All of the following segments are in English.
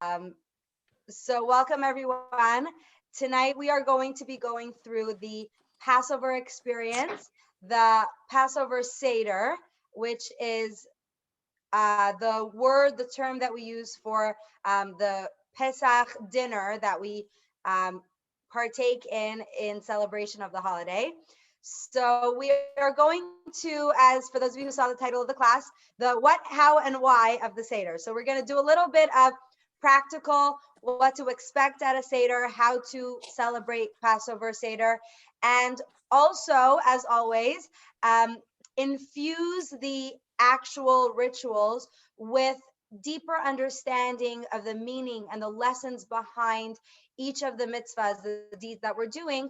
Um, so welcome everyone. Tonight we are going to be going through the Passover experience, the Passover Seder, which is the term that we use for the Pesach dinner that we um, partake in celebration of the holiday. So we are going to, as for those of you who saw the title of the class, the what, how, and why of the Seder. So we're going to do a little bit of practical, what to expect at a Seder, how to celebrate Passover Seder, and also, as always, infuse the actual rituals with deeper understanding of the meaning and the lessons behind each of the mitzvahs, the deeds that we're doing,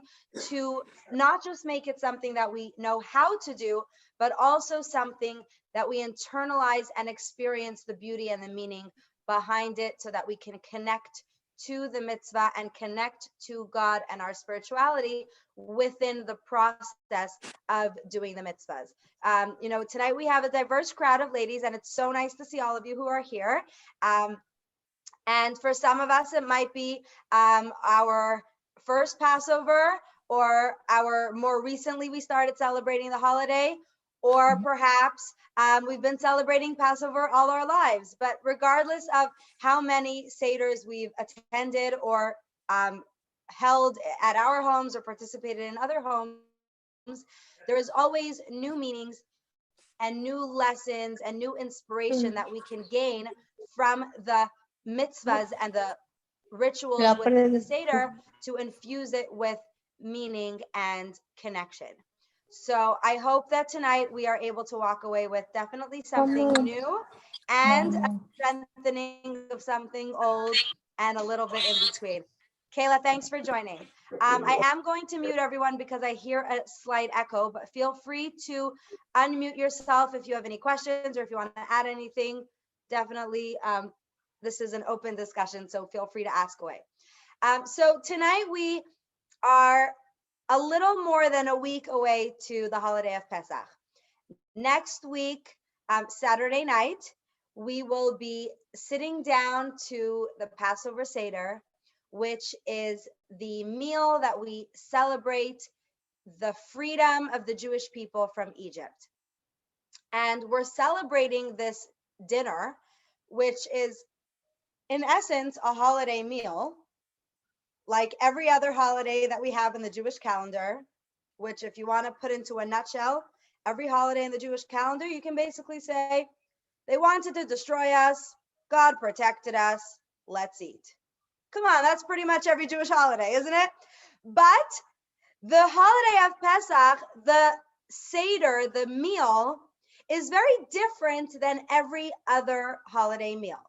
to not just make it something that we know how to do, but also something that we internalize and experience the beauty and the meaning behind it so that we can connect to the mitzvah and connect to God and our spirituality within the process of doing the mitzvahs. Tonight we have a diverse crowd of ladies, and it's so nice to see all of you who are here. And for some of us, it might be our first Passover, or our more recently we started celebrating the holiday, or perhaps we've been celebrating Passover all our lives. But regardless of how many Seders we've attended or held at our homes or participated in other homes, there is always new meanings and new lessons and new inspiration that we can gain from the mitzvahs and the rituals within the Seder to infuse it with meaning and connection. So I hope that tonight we are able to walk away with definitely something new and a strengthening of something old and a little bit in between. Kayla, thanks for joining. I am going to mute everyone because I hear a slight echo, but feel free to unmute yourself if you have any questions or if you want to add anything. Definitely, this is an open discussion, so feel free to ask away. So tonight we are a little more than a week away to the holiday of Pesach. Next week, Saturday night, we will be sitting down to the Passover Seder, which is the meal that we celebrate the freedom of the Jewish people from Egypt. And we're celebrating this dinner, which is in essence a holiday meal, like every other holiday that we have in the Jewish calendar, which if you want to put into a nutshell, every holiday in the Jewish calendar, you can basically say, they wanted to destroy us, God protected us, let's eat. Come on, that's pretty much every Jewish holiday, isn't it? But the holiday of Pesach, the Seder, the meal, is very different than every other holiday meal.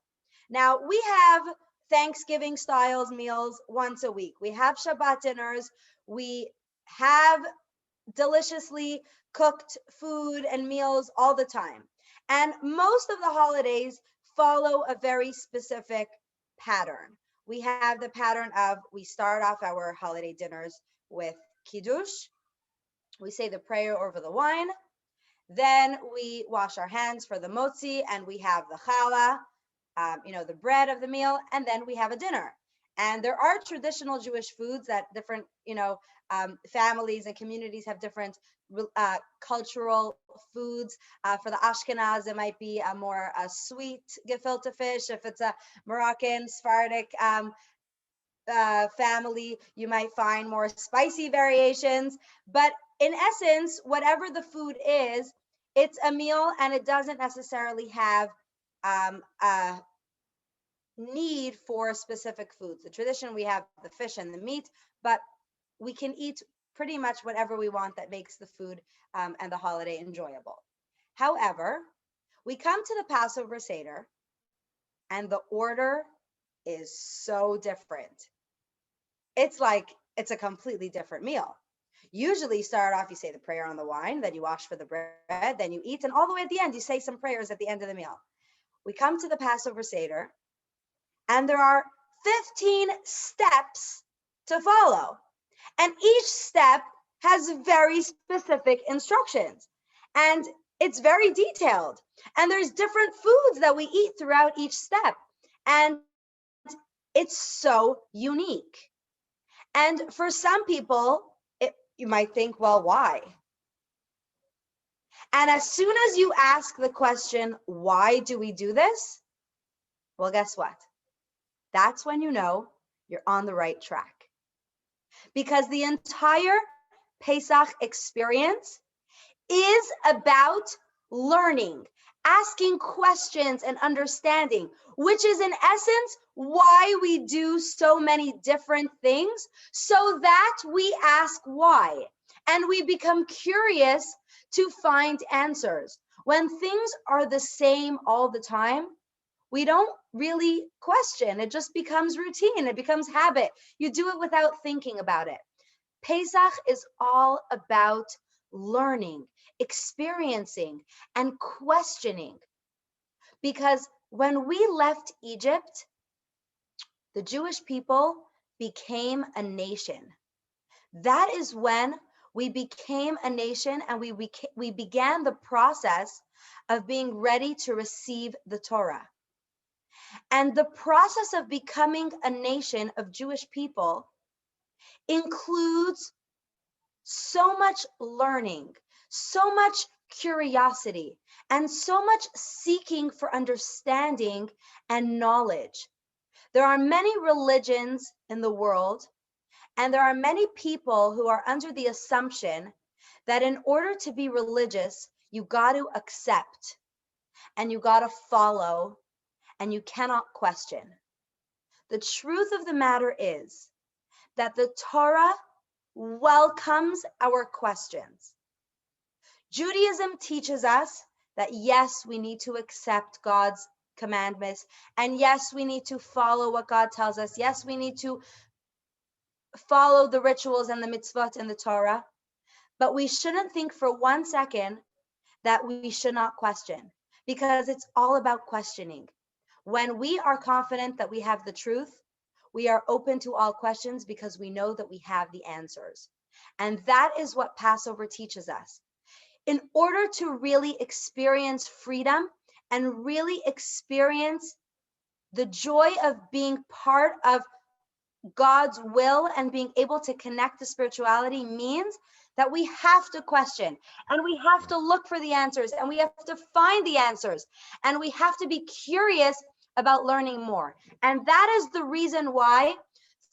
Now, we have Thanksgiving styles meals once a week. We have Shabbat dinners. We have deliciously cooked food and meals all the time. And most of the holidays follow a very specific pattern. We have the pattern of we start off our holiday dinners with Kiddush. We say the prayer over the wine. Then we wash our hands for the motzi, and we have the challah, the bread of the meal, and then we have a dinner. And there are traditional Jewish foods that different, families and communities have different cultural foods. For the Ashkenaz, it might be a more sweet gefilte fish. If it's a Moroccan, Sephardic family, you might find more spicy variations. But in essence, whatever the food is, it's a meal, and it doesn't necessarily have a need for specific foods. The tradition, we have the fish and the meat, but we can eat pretty much whatever we want that makes the food and the holiday enjoyable. However, we come to the Passover Seder, and the order is so different. It's like it's a completely different meal. Usually you start off, you say the prayer on the wine, then you wash for the bread, then you eat, and all the way at the end, you say some prayers at the end of the meal. We come to the Passover Seder, and there are 15 steps to follow. And each step has very specific instructions. And it's very detailed. And there's different foods that we eat throughout each step. And It's so unique. And for some people, you might think, well, why? And as soon as you ask the question, why do we do this? Well, guess what? That's when you know you're on the right track. Because the entire Pesach experience is about learning, asking questions and understanding, which is in essence why we do so many different things, so that we ask why and we become curious to find answers. When things are the same all the time, we don't really question. It just becomes routine. It becomes habit. You do it without thinking about it. Pesach is all about learning, experiencing, and questioning. Because when we left Egypt, the Jewish people became a nation. That is when we became a nation, and we began the process of being ready to receive the Torah. And the process of becoming a nation of Jewish people includes so much learning, so much curiosity, and so much seeking for understanding and knowledge. There are many religions in the world, and there are many people who are under the assumption that in order to be religious, you got to accept and you got to follow and you cannot question. The truth of the matter is that the Torah welcomes our questions. Judaism teaches us that yes, we need to accept God's commandments, and yes, we need to follow what God tells us. Yes, we need to follow the rituals and the mitzvot in the Torah, but we shouldn't think for 1 second that we should not question, because it's all about questioning. When we are confident that we have the truth, we are open to all questions because we know that we have the answers. And that is what Passover teaches us. In order to really experience freedom and really experience the joy of being part of God's will and being able to connect to spirituality, means that we have to question and we have to look for the answers and we have to find the answers and we have to be curious about learning more. And that is the reason why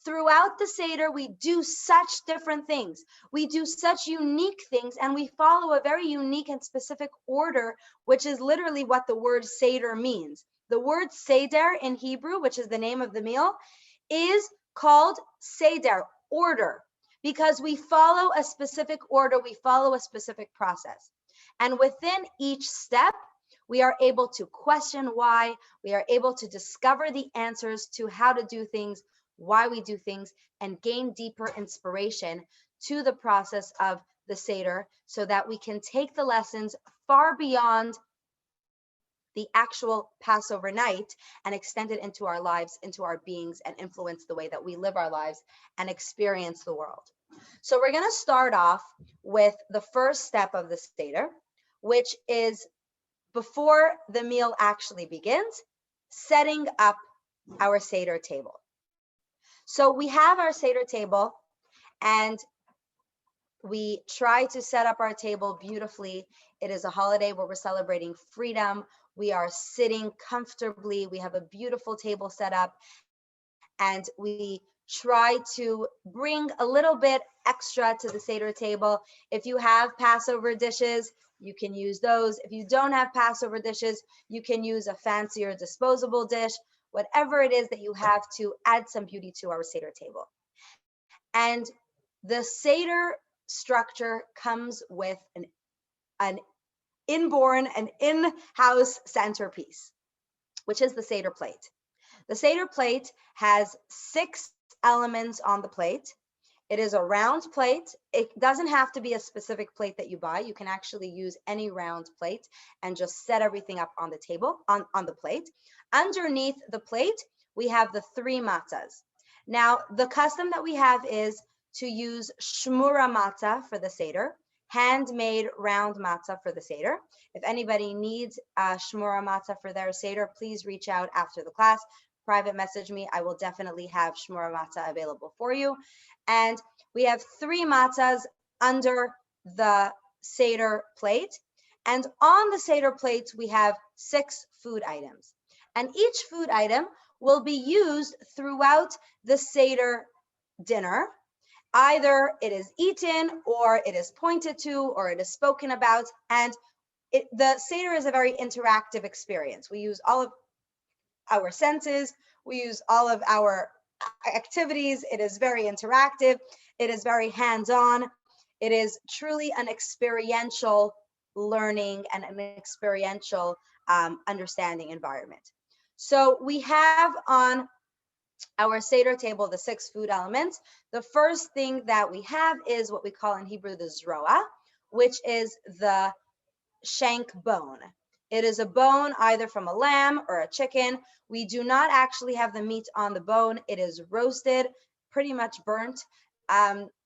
throughout the Seder, we do such different things. We do such unique things, and we follow a very unique and specific order, which is literally what the word Seder means. The word Seder in Hebrew, which is the name of the meal, is called Seder, order, because we follow a specific order, we follow a specific process. And within each step, we are able to question why, we are able to discover the answers to how to do things, why we do things, and gain deeper inspiration to the process of the Seder, so that we can take the lessons far beyond the actual Passover night and extend it into our lives, into our beings, and influence the way that we live our lives and experience the world. So we're going to start off with the first step of the Seder, which is, before the meal actually begins, setting up our Seder table. So we have our Seder table, and we try to set up our table beautifully. It is a holiday where we're celebrating freedom. We are sitting comfortably. We have a beautiful table set up, and we try to bring a little bit extra to the Seder table. If you have Passover dishes, you can use those. If you don't have Passover dishes, you can use a fancier disposable dish, whatever it is that you have to add some beauty to our Seder table. And the Seder structure comes with an in-house centerpiece, which is the Seder plate. The Seder plate has 6 elements on the plate. It is a round plate. It doesn't have to be a specific plate that you buy. You can actually use any round plate and just set everything up on the table, on the plate. Underneath the plate, we have the 3 matzahs. Now, the custom that we have is to use shmura matzah for the Seder, handmade round matzah for the Seder. If anybody needs shmura matzah for their Seder, please reach out after the class. private message me. I will definitely have shmura matzah available for you. And we have 3 matzahs under the Seder plate. And on the Seder plates, we have 6 food items. And each food item will be used throughout the Seder dinner. Either it is eaten, or it is pointed to, or it is spoken about. And the Seder is a very interactive experience. We use all of our senses, we use all of our activities. It is very interactive. It is very hands-on. It is truly an experiential learning and an experiential understanding environment. So we have on our Seder table the 6 food elements. The first thing that we have is what we call in Hebrew the zroa, which is the shank bone. It is a bone either from a lamb or a chicken. We do not actually have the meat on the bone. It is roasted, pretty much burnt,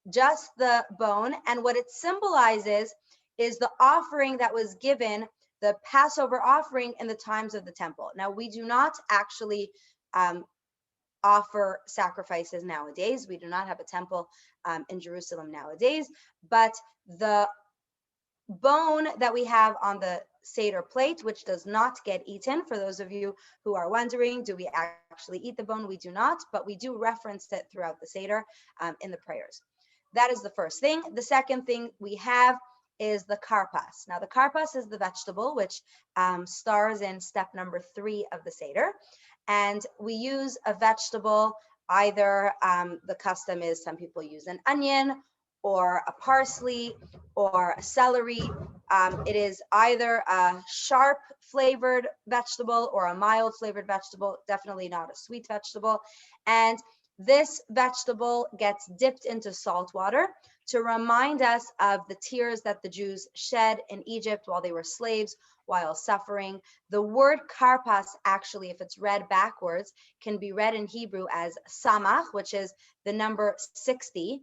just the bone. And what it symbolizes is the offering that was given, the Passover offering in the times of the temple. Now, we do not actually offer sacrifices nowadays. We do not have a temple in Jerusalem nowadays, but the bone that we have on the Seder plate, which does not get eaten, for those of you who are wondering, do we actually eat the bone? We do not, but we do reference it throughout the Seder in the prayers. That is the first thing. The second thing we have is the karpas. Now, the karpas is the vegetable, which stars in step number 3 of the Seder. And we use a vegetable, either the custom is some people use an onion or a parsley or a celery. It is either a sharp flavored vegetable or a mild flavored vegetable, definitely not a sweet vegetable. And this vegetable gets dipped into salt water to remind us of the tears that the Jews shed in Egypt while they were slaves, while suffering. The word karpas, actually, if it's read backwards, can be read in Hebrew as samach, which is the number 60,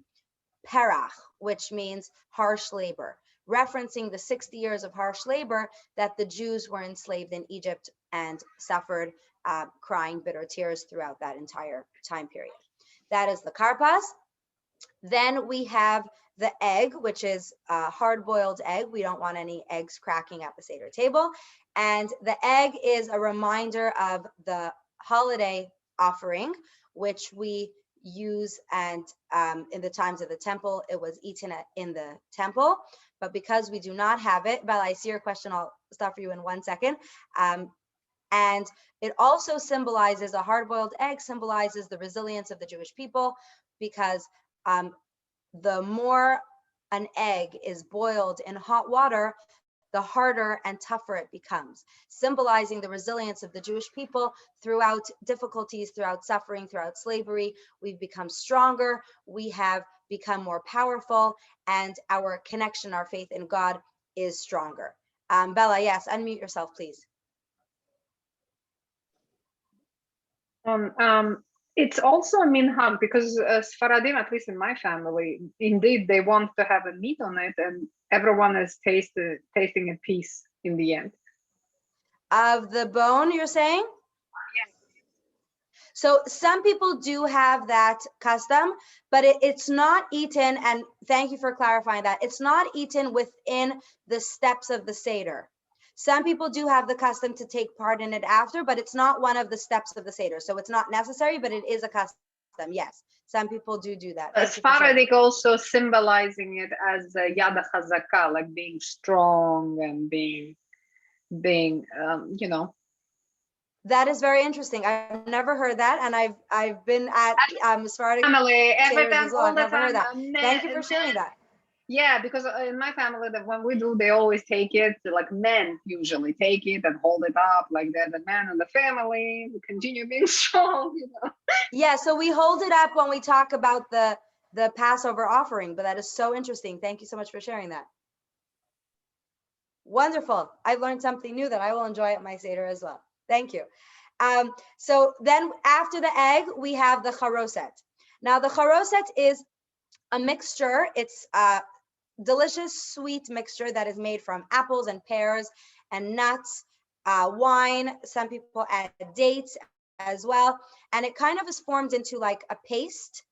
perach, which means harsh labor, referencing the 60 years of harsh labor that the Jews were enslaved in Egypt and suffered, crying bitter tears throughout that entire time period. That is the karpas. Then we have the egg, which is a hard-boiled egg. We don't want any eggs cracking at the Seder table. And the egg is a reminder of the holiday offering, which we use, and in the times of the temple, it was eaten in the temple. But because we do not have it, Bella, I see your question. I'll stop for you in 1 second. And it also symbolizes, a hard-boiled egg symbolizes the resilience of the Jewish people, because the more an egg is boiled in hot water, the harder and tougher it becomes, symbolizing the resilience of the Jewish people throughout difficulties, throughout suffering, throughout slavery. We've become stronger, we have become more powerful, and our connection, our faith in God is stronger. Bella, yes, unmute yourself, please. It's also a minhag, because Sfaradim, at least in my family, indeed they want to have a meat on it, and everyone is tasting a piece in the end. Of the bone, you're saying? Yes. So some people do have that custom, but it's not eaten, and thank you for clarifying that. It's not eaten within the steps of the Seder. Some people do have the custom to take part in it after, but it's not one of the steps of the Seder. So it's not necessary, but it is a custom. Yes, some people do that. Sephardic also symbolizing it as yada chazaka, like being strong and being, you know. That is very interesting. I've never heard that, and I've been at Sephardic family every time, as well. all I've the never time. heard that. Thank you for sharing that. Yeah, because in my family, that when we do, they always take it. Like men usually take it and hold it up, like they're the man in the family. We continue being strong, you know. Yeah, so we hold it up when we talk about the Passover offering, but that is so interesting. Thank you so much for sharing that. Wonderful. I've learned something new that I will enjoy at my Seder as well. Thank you. So then after the egg, we have the charoset. Now the charoset is a mixture. It's a delicious sweet mixture that is made from apples and pears and nuts, wine. Some people add dates as well. And it kind of is formed into like a paste,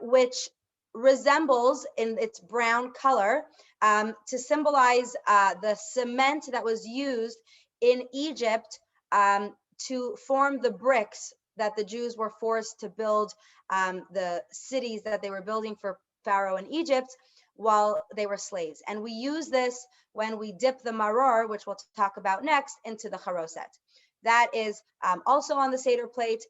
which resembles in its brown color to symbolize the cement that was used in Egypt to form the bricks that the Jews were forced to build the cities that they were building for Pharaoh in Egypt while they were slaves. And we use this when we dip the maror, which we'll talk about next, into the charoset. That is also on the Seder plate.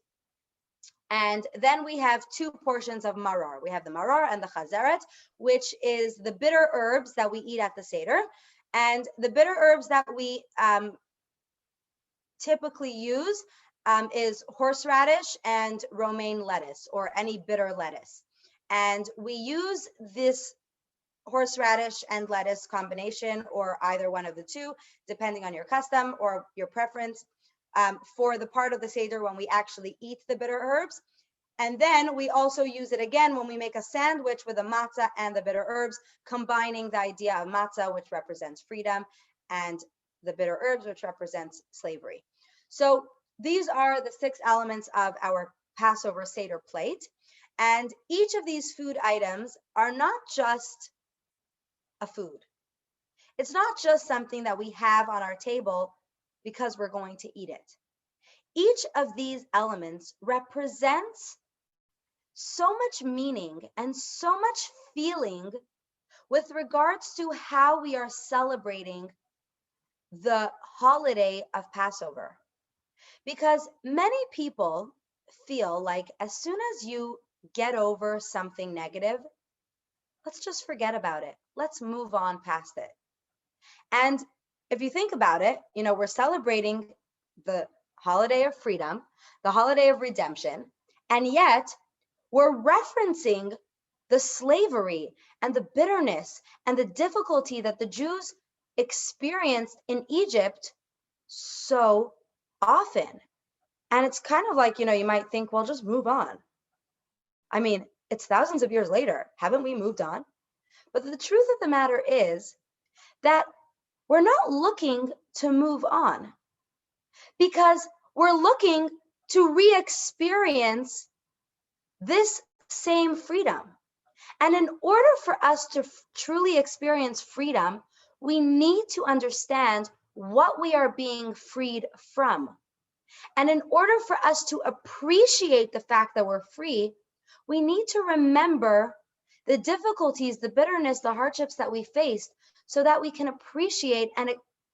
And then we have two portions of maror. We have the maror and the chazeret, which is the bitter herbs that we eat at the Seder. And the bitter herbs that we typically use is horseradish and romaine lettuce, or any bitter lettuce. And we use this horseradish and lettuce combination, or either one of the two, depending on your custom or your preference, for the part of the Seder when we actually eat the bitter herbs. And then we also use it again when we make a sandwich with the matzah and the bitter herbs, combining the idea of matzah, which represents freedom, and the bitter herbs, which represents slavery. So these are the 6 elements of our Passover Seder plate. And each of these food items are not just a food. It's not just something that we have on our table because we're going to eat it. Each of these elements represents so much meaning and so much feeling with regards to how we are celebrating the holiday of Passover. Because many people feel like as soon as you get over something negative, let's just forget about it. Let's move on past it. And if you think about it, we're celebrating the holiday of freedom, the holiday of redemption, and yet we're referencing the slavery and the bitterness and the difficulty that the Jews experienced in Egypt so often. And it's kind of like, you might think, well, just move on. I mean, it's thousands of years later. Haven't we moved on? But the truth of the matter is that we're not looking to move on, because we're looking to re-experience this same freedom. And in order for us to truly experience freedom, we need to understand what we are being freed from. And in order for us to appreciate the fact that we're free, we need to remember the difficulties, the bitterness, the hardships that we faced, so that we can appreciate and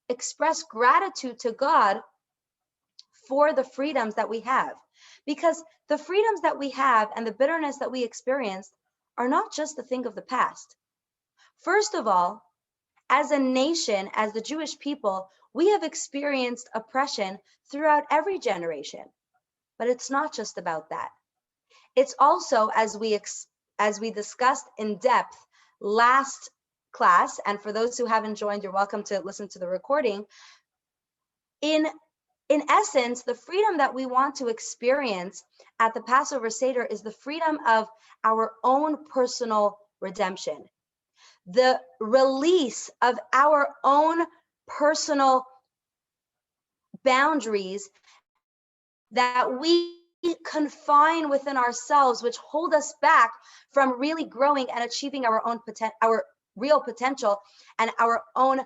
express gratitude to God for the freedoms that we have. Because the freedoms that we have and the bitterness that we experienced are not just a thing of the past. First of all, as a nation, as the Jewish people, we have experienced oppression throughout every generation. But it's not just about that. It's also, as we discussed in depth last class, and for those who haven't joined, you're welcome to listen to the recording. In essence, the freedom that we want to experience at the Passover Seder is the freedom of our own personal redemption, the release of our own personal boundaries that we confine within ourselves, which hold us back from really growing and achieving our own our real potential and our own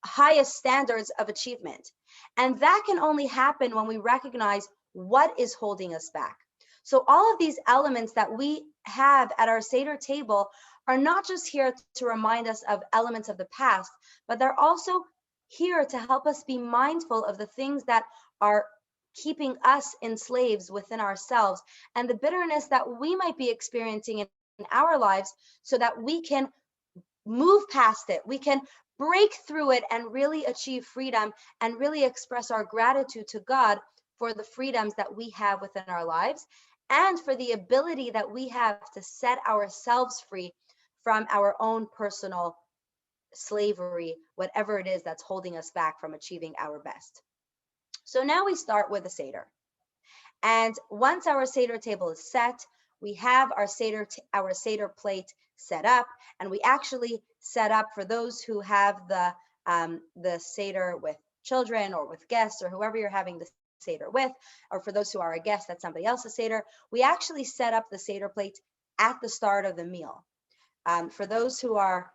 highest standards of achievement. And that can only happen when we recognize what is holding us back. So all of these elements that we have at our Seder table are not just here to remind us of elements of the past, but they're also here to help us be mindful of the things that are keeping us enslaved within ourselves and the bitterness that we might be experiencing in our lives, so that we can move past it. We can break through it and really achieve freedom and really express our gratitude to God for the freedoms that we have within our lives and for the ability that we have to set ourselves free from our own personal slavery, whatever it is that's holding us back from achieving our best. So now we start with the Seder. And once our Seder table is set, we have our Seder plate set up, and we actually set up, for those who have the Seder with children or with guests or whoever you're having the Seder with, or for those who are a guest at somebody else's Seder, we actually set up the Seder plate at the start of the meal. For those who are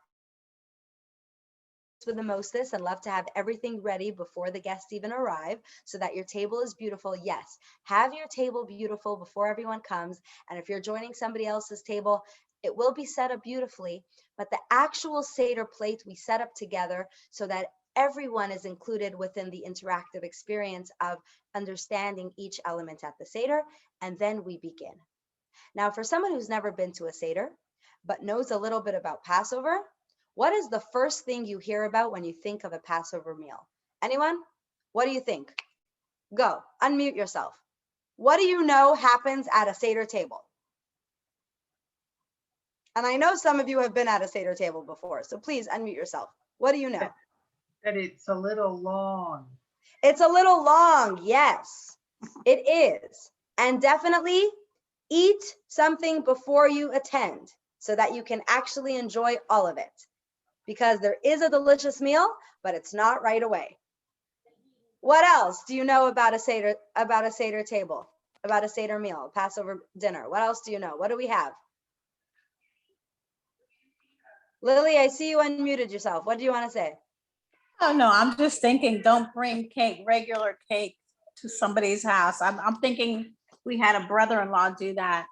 with the mostest and love to have everything ready before the guests even arrive so that your table is beautiful, yes, have your table beautiful before everyone comes. And if you're joining somebody else's table, it will be set up beautifully, but the actual Seder plate we set up together so that everyone is included within the interactive experience of understanding each element at the Seder, and then we begin. Now, for someone who's never been to a Seder, but knows a little bit about Passover, what is the first thing you hear about when you think of a Passover meal? Anyone? What do you think? Go, unmute yourself. What do you know happens at a Seder table? And I know some of you have been at a Seder table before, so please unmute yourself. What do you know? That it's a little long. It's a little long, yes, it is. And definitely eat something before you attend so that you can actually enjoy all of it. Because there is a delicious meal, but it's not right away. What else do you know about a Seder table, about a Seder meal, Passover dinner? What else do you know? What do we have? Lily, I see you unmuted yourself. What do you want to say? Oh, no, I'm just thinking, don't bring cake, regular cake to somebody's house. I'm thinking we had a brother-in-law do that.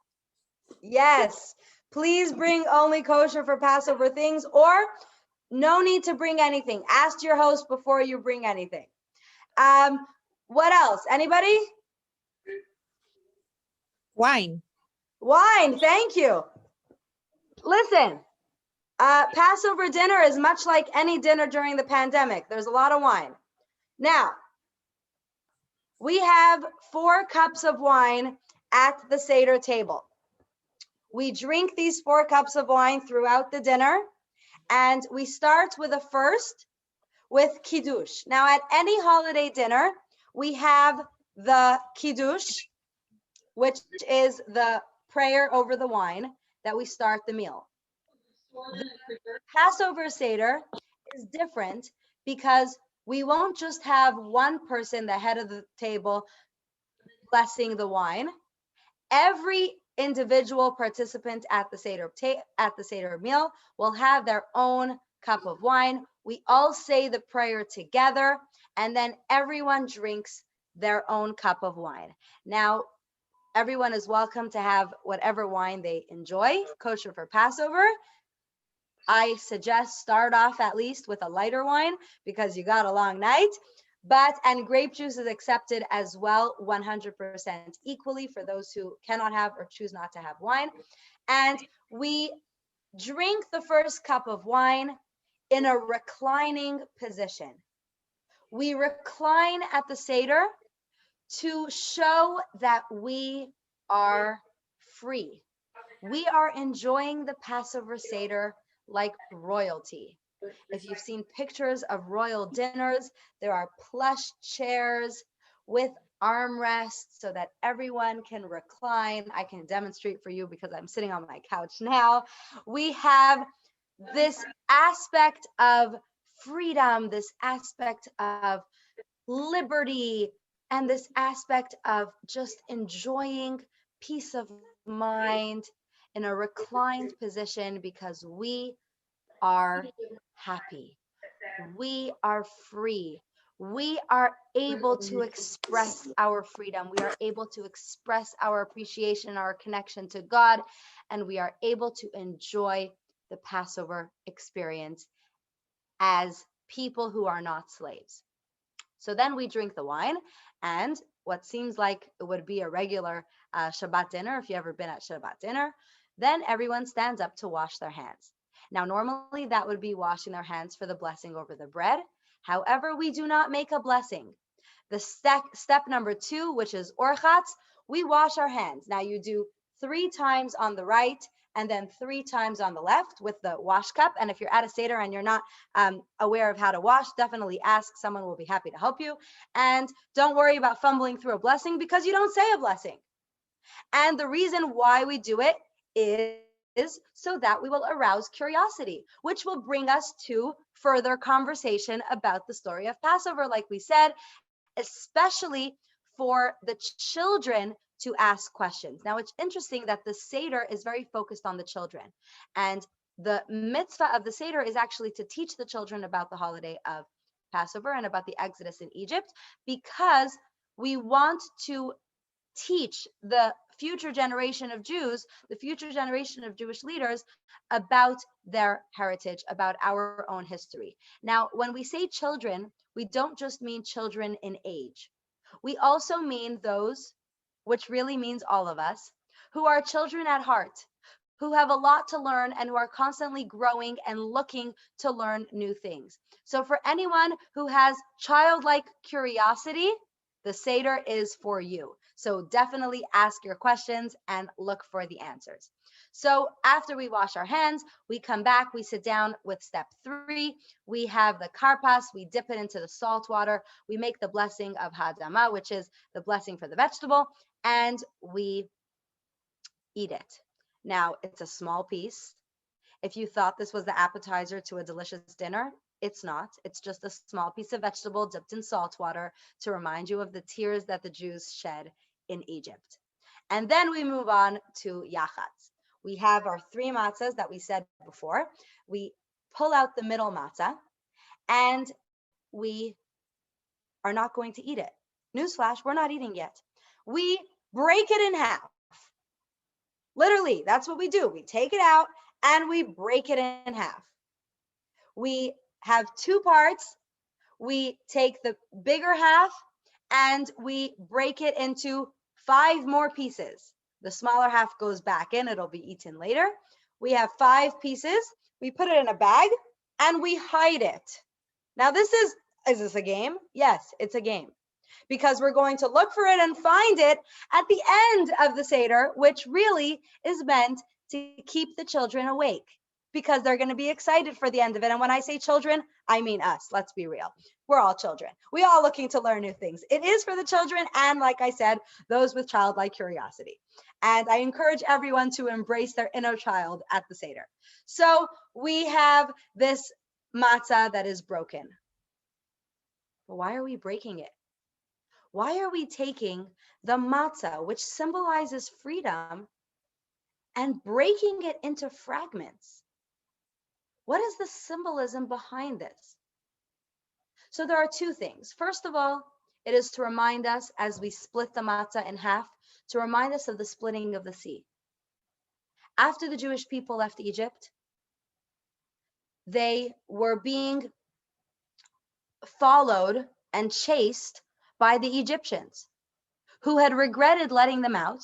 Yes, please bring only kosher for Passover things, or no need to bring anything. Ask your host before you bring anything. What else? Anybody? Wine. Wine, thank you. Listen, Passover dinner is much like any dinner during the pandemic. There's a lot of wine. Now, we have 4 cups of wine at the Seder table. We drink these 4 cups of wine throughout the dinner, and we start with a first with Kiddush. Now, at any holiday dinner, we have the Kiddush, which is the prayer over the wine that we start the meal. The Passover Seder is different because we won't just have one person, the head of the table, blessing the wine. Every individual participant at the Seder meal will have their own cup of wine. We all say the prayer together, and then everyone drinks their own cup of wine. Now, everyone is welcome to have whatever wine they enjoy, kosher for Passover. I suggest start off at least with a lighter wine because you got a long night. And grape juice is accepted as well, 100% equally for those who cannot have or choose not to have wine. And we drink the first cup of wine in a reclining position. We recline at the Seder to show that we are free. We are enjoying the Passover Seder like royalty. If you've seen pictures of royal dinners, there are plush chairs with armrests so that everyone can recline. I can demonstrate for you because I'm sitting on my couch now. We have this aspect of freedom, this aspect of liberty, and this aspect of just enjoying peace of mind in a reclined position because we are happy. We are free. We are able to express our freedom. We are able to express our appreciation, our connection to God, and we are able to enjoy the Passover experience as people who are not slaves. So then we drink the wine, and what seems like it would be a regular Shabbat dinner, if you've ever been at Shabbat dinner, then everyone stands up to wash their hands. Now, normally that would be washing their hands for the blessing over the bread. However, we do not make a blessing. The step number 2, which is orchatz, we wash our hands. Now you do 3 times on the right and then 3 times on the left with the wash cup. And if you're at a Seder and you're not aware of how to wash, definitely ask. Someone will be happy to help you. And don't worry about fumbling through a blessing because you don't say a blessing. And the reason why we do it is so that we will arouse curiosity, which will bring us to further conversation about the story of Passover, like we said, especially for the children to ask questions. Now, it's interesting that the Seder is very focused on the children. And the mitzvah of the Seder is actually to teach the children about the holiday of Passover and about the Exodus in Egypt, because we want to teach the future generation of Jews, the future generation of Jewish leaders, about their heritage, about our own history. Now, when we say children, we don't just mean children in age. We also mean those, which really means all of us, who are children at heart, who have a lot to learn and who are constantly growing and looking to learn new things. So for anyone who has childlike curiosity, the Seder is for you. So definitely ask your questions and look for the answers. So after we wash our hands, we come back, we sit down with step 3. We have the karpas, we dip it into the salt water. We make the blessing of hadama, which is the blessing for the vegetable, and we eat it. Now, it's a small piece. If you thought this was the appetizer to a delicious dinner, it's not. It's just a small piece of vegetable dipped in salt water to remind you of the tears that the Jews shed in Egypt. And then we move on to yachatz. We have our 3 matzahs that we said before. We pull out the middle matzah and we are not going to eat it. Newsflash, we're not eating yet. We break it in half. Literally, that's what we do. We take it out and we break it in half. We have 2 parts. We take the bigger half and we break it into 5 more pieces. The smaller half goes back in. It'll be eaten later. We have 5 pieces. We put it in a bag and we hide it. Now is this a game? Yes, it's a game, because we're going to look for it and find it at the end of the Seder, which really is meant to keep the children awake, because they're going to be excited for the end of it. And when I say children, I mean us. Let's be real. We're all children. We all looking to learn new things. It is for the children. And like I said, those with childlike curiosity. And I encourage everyone to embrace their inner child at the Seder. So we have this matzah that is broken. But why are we breaking it? Why are we taking the matzah, which symbolizes freedom, and breaking it into fragments? What is the symbolism behind this? So there are 2 things. First of all, it is to remind us, as we split the matzah in half, to remind us of the splitting of the sea. After the Jewish people left Egypt, they were being followed and chased by the Egyptians, who had regretted letting them out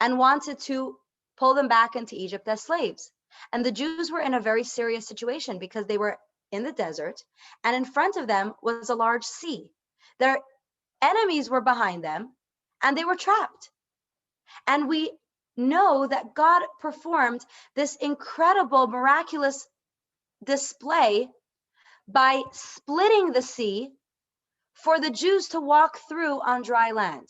and wanted to pull them back into Egypt as slaves. And the Jews were in a very serious situation because they were in the desert, and in front of them was a large sea. Their enemies were behind them, and they were trapped. And we know that God performed this incredible, miraculous display by splitting the sea for the Jews to walk through on dry land,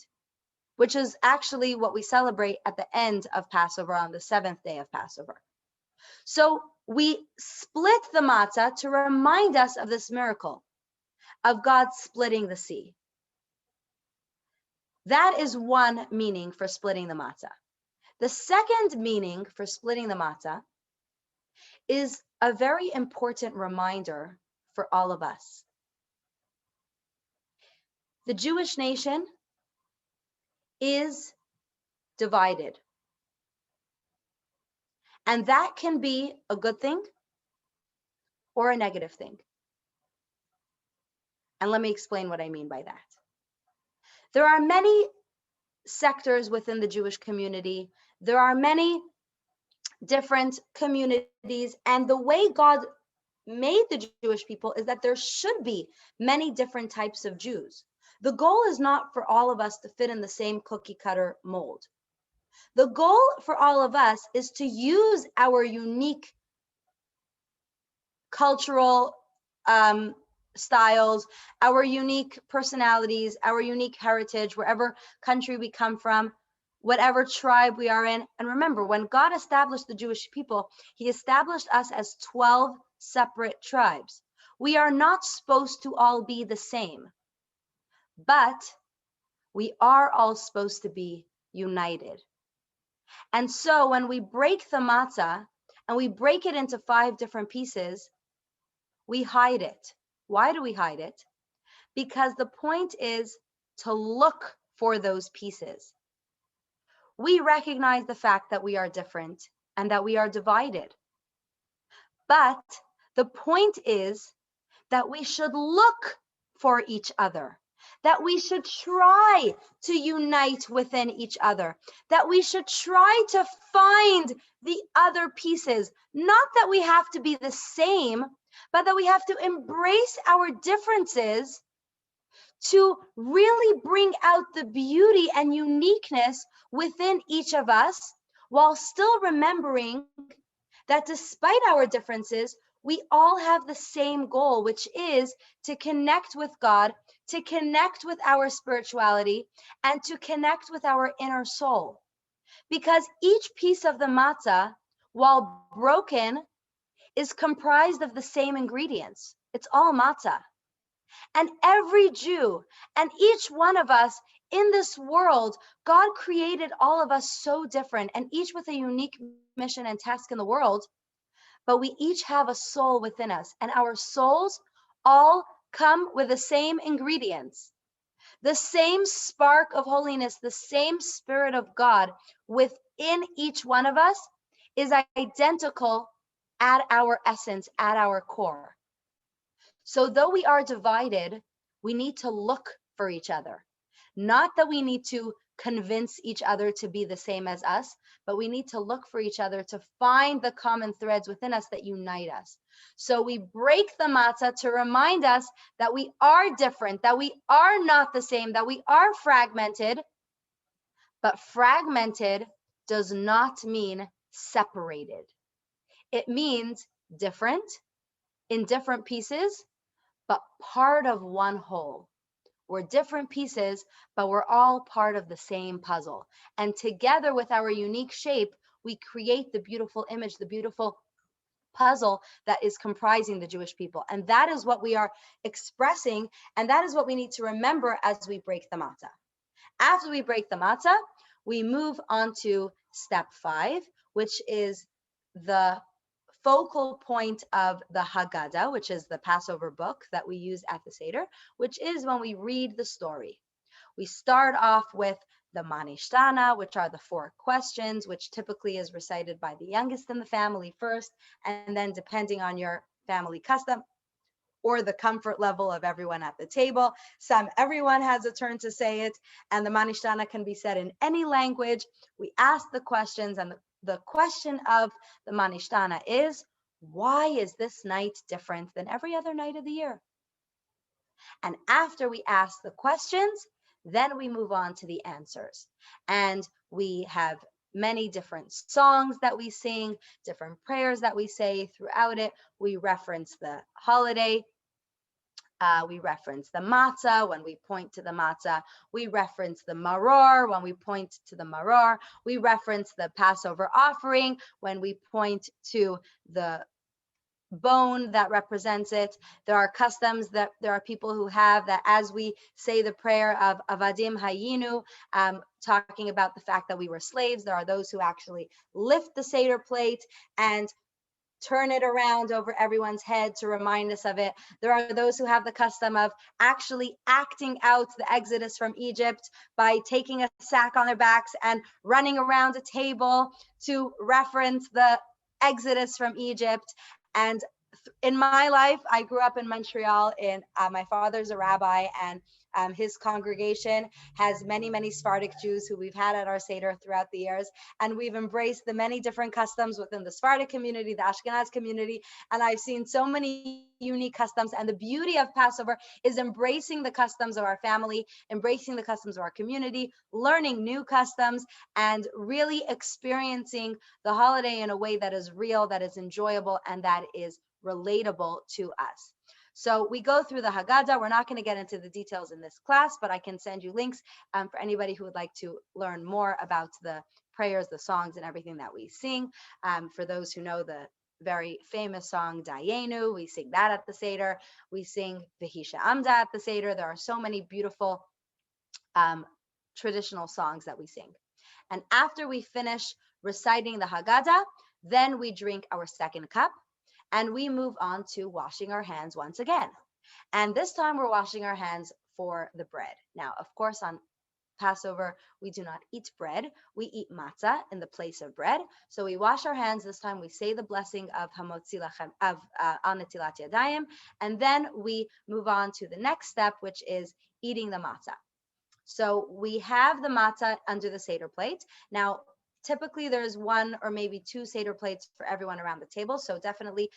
which is actually what we celebrate at the end of Passover, on the 7th day of Passover. So we split the matzah to remind us of this miracle of God splitting the sea. That is one meaning for splitting the matzah. The second meaning for splitting the matzah is a very important reminder for all of us. The Jewish nation is divided. And that can be a good thing or a negative thing. And let me explain what I mean by that. There are many sectors within the Jewish community. There are many different communities, and the way God made the Jewish people is that there should be many different types of Jews. The goal is not for all of us to fit in the same cookie cutter mold. The goal for all of us is to use our unique cultural styles, our unique personalities, our unique heritage, wherever country we come from, whatever tribe we are in. And remember, when God established the Jewish people, he established us as 12 separate tribes. We are not supposed to all be the same, but We are all supposed to be united. And so when we break the matzah and we break it into 5 different pieces, we hide it. Why do we hide it? Because the point is to look for those pieces. We recognize the fact that we are different and that we are divided. But the point is that we should look for each other, that we should try to unite within each other, that we should try to find the other pieces. Not that we have to be the same, but that we have to embrace our differences to really bring out the beauty and uniqueness within each of us, while still remembering that despite our differences, we all have the same goal, which is to connect with God, to connect with our spirituality, and to connect with our inner soul. Because each piece of the matzah, while broken, is comprised of the same ingredients. It's all matzah. And every Jew and each one of us in this world, God created all of us so different and each with a unique mission and task in the world. But we each have a soul within us, and our souls all come with the same ingredients, the same spark of holiness, the same Spirit of God within each one of us is identical at our essence, at our core. So though we are divided, we need to look for each other. Not that we need to convince each other to be the same as us, but we need to look for each other to find the common threads within us that unite us. So we break the matzah to remind us that we are different, that we are not the same, that we are fragmented. But fragmented does not mean separated. It means different in different pieces, but part of one whole. We're different pieces, but we're all part of the same puzzle. And together with our unique shape, we create the beautiful image, the beautiful puzzle that is comprising the Jewish people. And that is what we are expressing. And that is what we need to remember as we break the matzah. After we break the matzah, we move on to step 5, which is the focal point of the Haggadah, which is the Passover book that we use at the Seder, which is when we read the story. We start off with the Manishtana, which are the 4 questions, which typically is recited by the youngest in the family first, and then depending on your family custom or the comfort level of everyone at the table, everyone has a turn to say it, and the Manishtana can be said in any language. We ask the questions, and the question of the Manishtana is, why is this night different than every other night of the year? And after we ask the questions, then we move on to the answers. And we have many different songs that we sing, different prayers that we say throughout it. We reference the holiday. We reference the matzah when we point to the matzah. We reference the maror when we point to the maror. We reference the Passover offering when we point to the bone that represents it. There are customs that there are people who have that as we say the prayer of Avadim Hayinu, talking about the fact that we were slaves, there are those who actually lift the Seder plate and turn it around over everyone's head to remind us of it. There are those who have the custom of actually acting out the exodus from Egypt by taking a sack on their backs and running around a table to reference the exodus from Egypt. And in my life, I grew up in Montreal. My father's a rabbi, and his congregation has many, many Sephardic Jews who we've had at our Seder throughout the years. And we've embraced the many different customs within the Sephardic community, the Ashkenaz community. And I've seen so many unique customs. And the beauty of Passover is embracing the customs of our family, embracing the customs of our community, learning new customs, and really experiencing the holiday in a way that is real, that is enjoyable, and that is relatable to us. So we go through the Haggadah. We're not going to get into the details in this class, but I can send you links for anybody who would like to learn more about the prayers, the songs, and everything that we sing. For those who know the very famous song Dayenu, we sing that at the Seder. We sing V'hi She'amda at the Seder. There are so many beautiful traditional songs that we sing. And after we finish reciting the Haggadah, then we drink our second cup and we move on to washing our hands once again. And this time we're washing our hands for the bread. Now, of course, on Passover, we do not eat bread. We eat matzah in the place of bread. So we wash our hands. This time we say the blessing of Hamotzi Lachem, of Netilat Yadayim, and then we move on to the next step, which is eating the matzah. So we have the matzah under the Seder plate. Now, typically there's one or maybe two Seder plates for everyone around the table. So definitely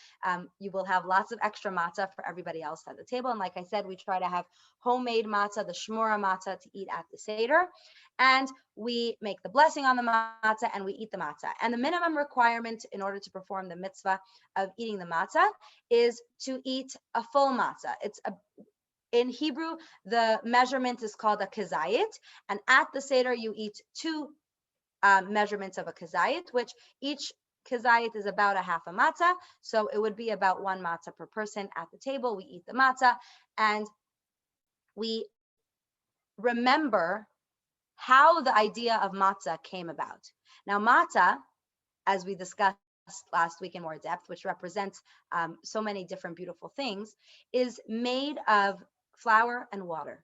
you will have lots of extra matzah for everybody else at the table. And like I said, we try to have homemade matzah, the shmura matzah, to eat at the Seder. And we make the blessing on the matzah and we eat the matzah. And the minimum requirement in order to perform the mitzvah of eating the matzah is to eat a full matzah. In Hebrew, the measurement is called a kazayit. And at the Seder, you eat two measurements of a kazayit, which each kazayit is about a half a matzah. So it would be about one matzah per person at the table. We eat the matzah and we remember how the idea of matzah came about. Now, matzah, as we discussed last week in more depth, which represents so many different beautiful things, is made of flour and water.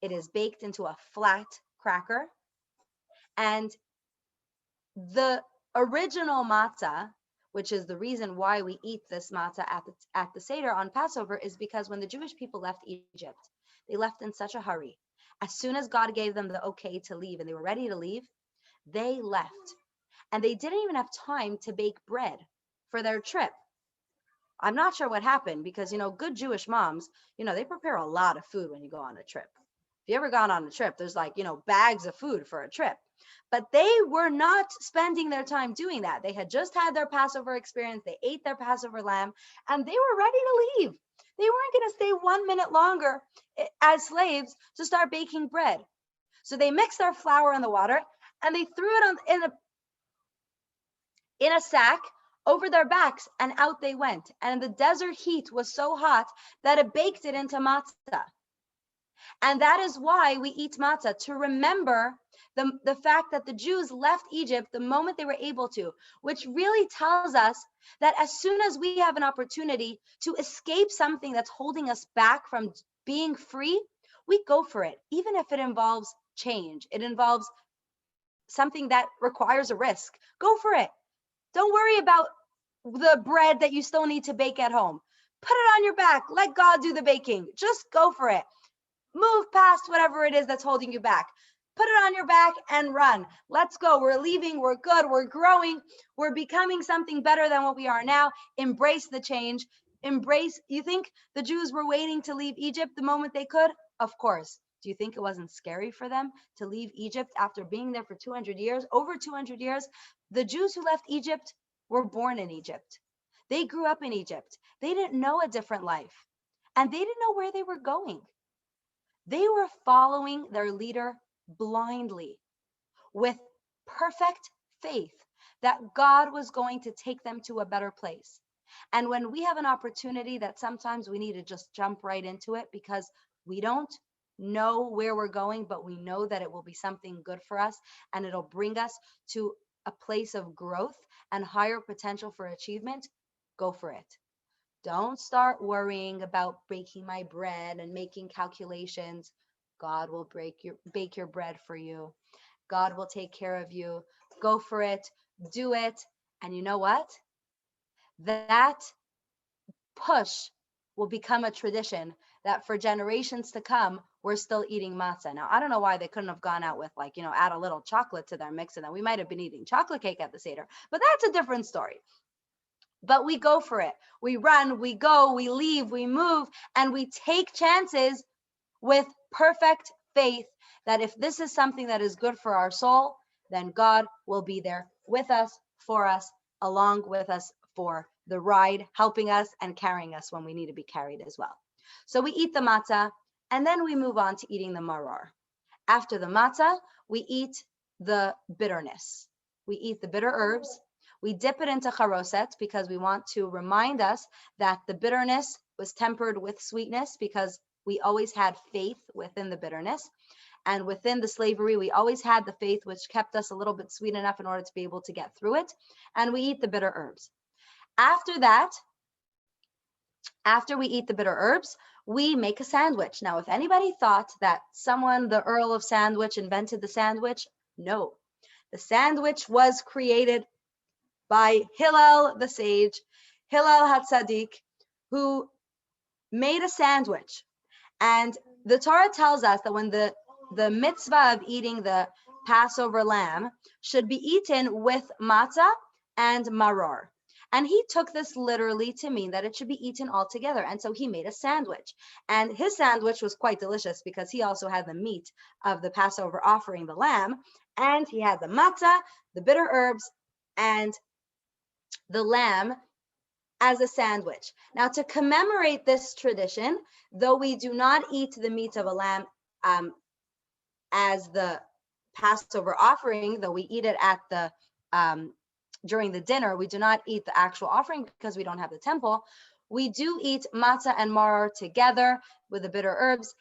It is baked into a flat cracker. And the original matzah, which is the reason why we eat this matzah at the Seder on Passover, is because when the Jewish people left Egypt, they left in such a hurry. As soon as God gave them the okay to leave and they were ready to leave, they left. And they didn't even have time to bake bread for their trip. I'm not sure what happened because, good Jewish moms, they prepare a lot of food when you go on a trip. If you ever gone on a trip, there's bags of food for a trip. But they were not spending their time doing that. They had just had their Passover experience. They ate their Passover lamb and they were ready to leave. They weren't going to stay 1 minute longer as slaves to start baking bread. So they mixed their flour in the water and they threw it in a sack over their backs and out they went. And the desert heat was so hot that it baked it into matzah. And that is why we eat matzah, to remember the fact that the Jews left Egypt the moment they were able to, which really tells us that as soon as we have an opportunity to escape something that's holding us back from being free, we go for it, even if it involves change. It involves something that requires a risk. Go for it. Don't worry about the bread that you still need to bake at home. Put it on your back. Let God do the baking. Just go for it. Move past whatever it is that's holding you back. Put it on your back and run. Let's go. We're leaving. We're good. We're growing. We're becoming something better than what we are now. Embrace the change. You think the Jews were waiting to leave Egypt the moment they could? Of course. Do you think it wasn't scary for them to leave Egypt after being there for 200 years, over 200 years? The Jews who left Egypt were born in Egypt. They grew up in Egypt. They didn't know a different life. And they didn't know where they were going. They were following their leader blindly with perfect faith that God was going to take them to a better place. And when we have an opportunity that sometimes we need to just jump right into it because we don't know where we're going, but we know that it will be something good for us and it'll bring us to a place of growth and higher potential for achievement, go for it. Don't start worrying about baking my bread and making calculations. God will bake your bread for you. God will take care of you. Go for it. Do it. And you know what? That push will become a tradition that for generations to come, we're still eating matzah. Now, I don't know why they couldn't have gone out with add a little chocolate to their mix and then we might have been eating chocolate cake at the Seder, but that's a different story. But we go for it. We run, we go, we leave, we move, and we take chances with perfect faith that if this is something that is good for our soul, then God will be there with us, for us, along with us for the ride, helping us and carrying us when we need to be carried as well. So we eat the matzah, and then we move on to eating the maror. After the matzah, we eat the bitterness. We eat the bitter herbs. We dip it into charoset because we want to remind us that the bitterness was tempered with sweetness because we always had faith within the bitterness. And within the slavery, we always had the faith which kept us a little bit sweet enough in order to be able to get through it. And we eat the bitter herbs. After that, after we eat the bitter herbs, we make a sandwich. Now, if anybody thought that someone, the Earl of Sandwich, invented the sandwich, no. The sandwich was created by Hillel the sage, Hillel HaTzadik, who made a sandwich. And the Torah tells us that when the mitzvah of eating the Passover lamb should be eaten with matzah and maror. And he took this literally to mean that it should be eaten all together. And so he made a sandwich. And his sandwich was quite delicious because he also had the meat of the Passover offering, the lamb, and he had the matzah, the bitter herbs, and the lamb as a sandwich. Now, to commemorate this tradition, though we do not eat the meat of a lamb as the Passover offering, though we eat it at the during the dinner, we do not eat the actual offering because we don't have the temple. We do eat matzah and maror together with the bitter herbs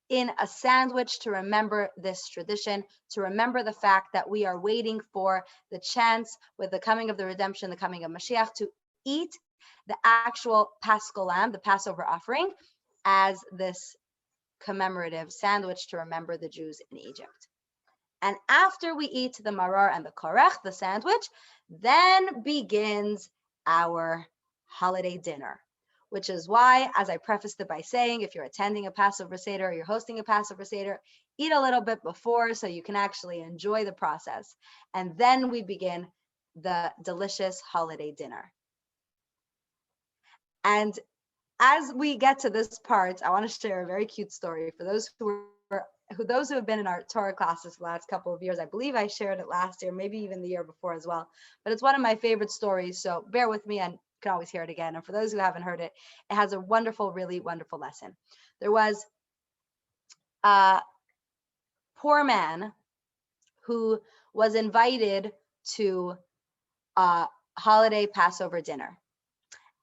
in a sandwich to remember this tradition, to remember the fact that we are waiting for the chance with the coming of the redemption, the coming of Mashiach, to eat the actual Paschal lamb, the Passover offering, as this commemorative sandwich to remember the Jews in Egypt. And after we eat the maror and the korech, the sandwich, then begins our holiday dinner, which is why, as I prefaced it by saying, if you're attending a Passover Seder or you're hosting a Passover Seder, eat a little bit before so you can actually enjoy the process. And then we begin the delicious holiday dinner. And as we get to this part, I want to share a very cute story for those who have been in our Torah classes for the last couple of years. I believe I shared it last year, maybe even the year before as well. But it's one of my favorite stories, so bear with me and you can always hear it again. And for those who haven't heard it, it has a wonderful, really wonderful lesson. There was a poor man who was invited to a holiday Passover dinner.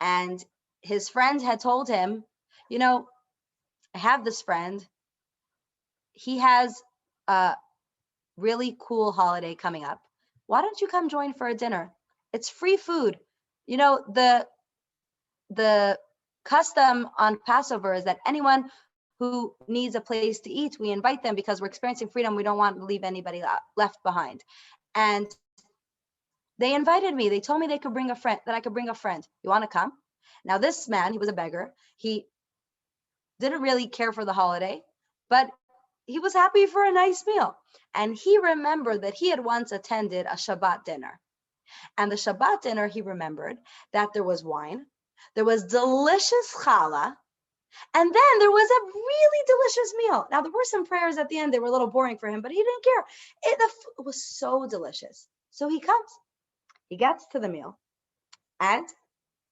And his friend had told him, you know, I have this friend. He has a really cool holiday coming up. Why don't you come join for a dinner? It's free food. You know, the custom on Passover is that anyone who needs a place to eat, we invite them because we're experiencing freedom. We don't want to leave anybody left behind. And they invited me. They told me they could bring a friend, that I could bring a friend. You want to come? Now, this man, he was a beggar. He didn't really care for the holiday, but he was happy for a nice meal. And he remembered that he had once attended a Shabbat dinner. And the Shabbat dinner, he remembered that there was wine, there was delicious challah, and then there was a really delicious meal. Now, there were some prayers at the end. They were a little boring for him, but he didn't care. The food was so delicious. So he comes, he gets to the meal, and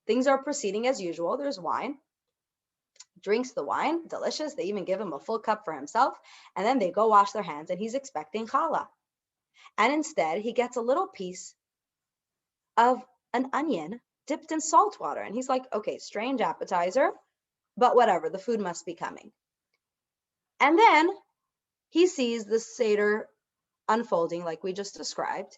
things are proceeding as usual. There's wine, drinks the wine, delicious. They even give him a full cup for himself. And then they go wash their hands and he's expecting challah. And instead he gets a little piece of an onion dipped in salt water. And he's like, okay, strange appetizer, but whatever, the food must be coming. And then he sees the Seder unfolding like we just described.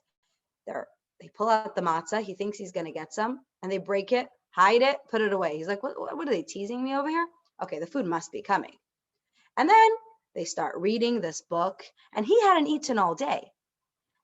They pull out the matzah. He thinks he's going to get some and they break it, hide it, put it away. He's like, what are they teasing me over here? Okay, the food must be coming. And then they start reading this book and he hadn't eaten all day.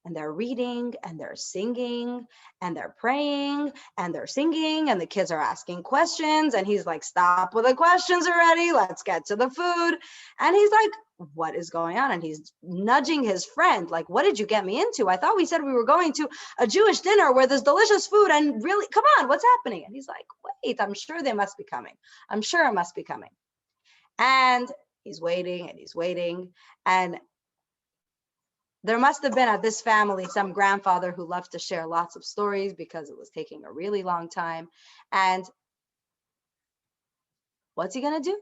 And they're reading and they're singing and they're praying and they're singing and the kids are asking questions and he's like, stop with the questions already. Let's get to the food. And he's like, what is going on? And he's nudging his friend, like, what did you get me into? I thought we said we were going to a Jewish dinner where there's delicious food and really, come on, what's happening? And he's like, wait, I'm sure they must be coming. I'm sure it must be coming. And he's waiting and he's waiting. And there must have been at this family some grandfather who loved to share lots of stories because it was taking a really long time. And what's he going to do?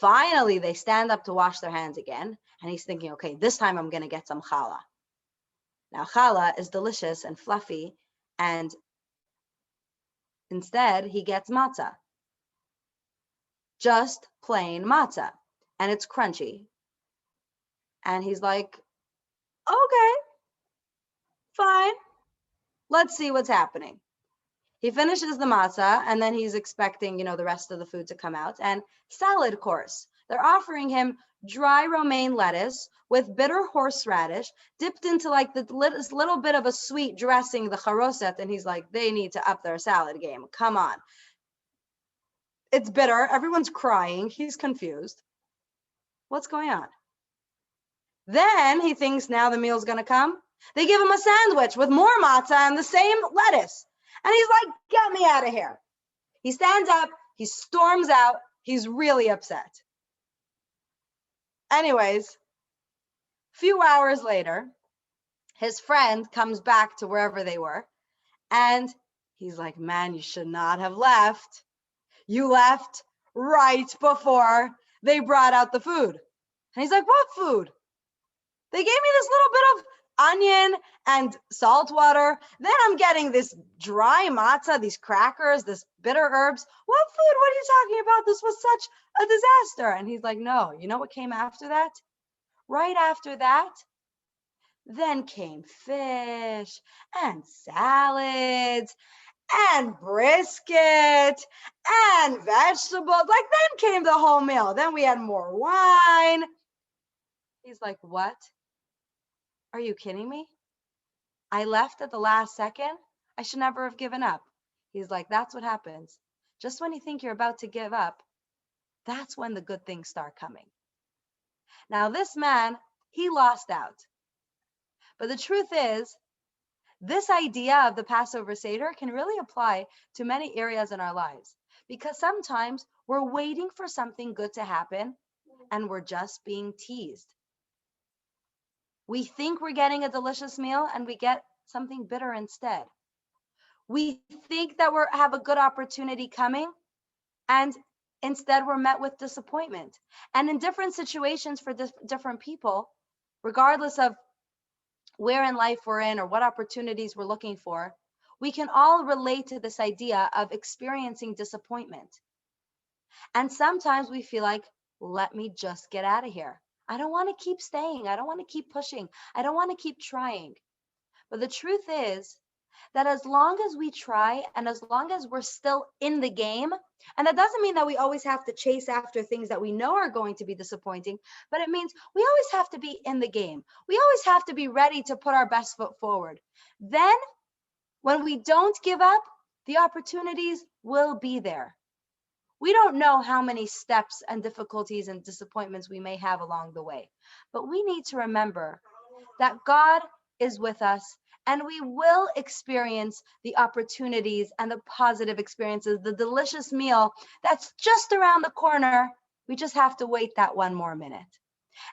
Finally, they stand up to wash their hands again. And he's thinking, okay, this time I'm going to get some challah. Now, challah is delicious and fluffy. And instead, he gets matzah. Just plain matzah. And it's crunchy. And he's like, okay, fine. Let's see what's happening. He finishes the matzah and then he's expecting, the rest of the food to come out. And salad course. They're offering him dry romaine lettuce with bitter horseradish dipped into like this little bit of a sweet dressing, the charoset. And he's like, they need to up their salad game. Come on. It's bitter. Everyone's crying. He's confused. What's going on? Then he thinks now the meal's going to come. They give him a sandwich with more matzah and the same lettuce. And he's like, get me out of here. He stands up. He storms out. He's really upset. Anyways, a few hours later, his friend comes back to wherever they were. And he's like, man, you should not have left. You left right before they brought out the food. And he's like, what food? They gave me this little bit of onion and salt water. Then I'm getting this dry matzah, these crackers, this bitter herbs. What food? What are you talking about? This was such a disaster. And he's like, no, you know what came after that? Right after that, then came fish and salads and brisket and vegetables. Like then came the whole meal. Then we had more wine. He's like, what? Are you kidding me? I left at the last second. I should never have given up. He's like, that's what happens. Just when you think you're about to give up, that's when the good things start coming. Now, this man, he lost out. But the truth is, this idea of the Passover Seder can really apply to many areas in our lives, because sometimes we're waiting for something good to happen and we're just being teased. We think we're getting a delicious meal and we get something bitter instead. We think that we have a good opportunity coming and instead we're met with disappointment. And in different situations for different people, regardless of where in life we're in or what opportunities we're looking for, we can all relate to this idea of experiencing disappointment. And sometimes we feel like, let me just get out of here. I don't want to keep staying. I don't want to keep pushing. I don't want to keep trying. But the truth is that as long as we try and as long as we're still in the game, and that doesn't mean that we always have to chase after things that we know are going to be disappointing, but it means we always have to be in the game. We always have to be ready to put our best foot forward. Then when we don't give up, the opportunities will be there. We don't know how many steps and difficulties and disappointments we may have along the way, but we need to remember that God is with us and we will experience the opportunities and the positive experiences, the delicious meal that's just around the corner. We just have to wait that one more minute.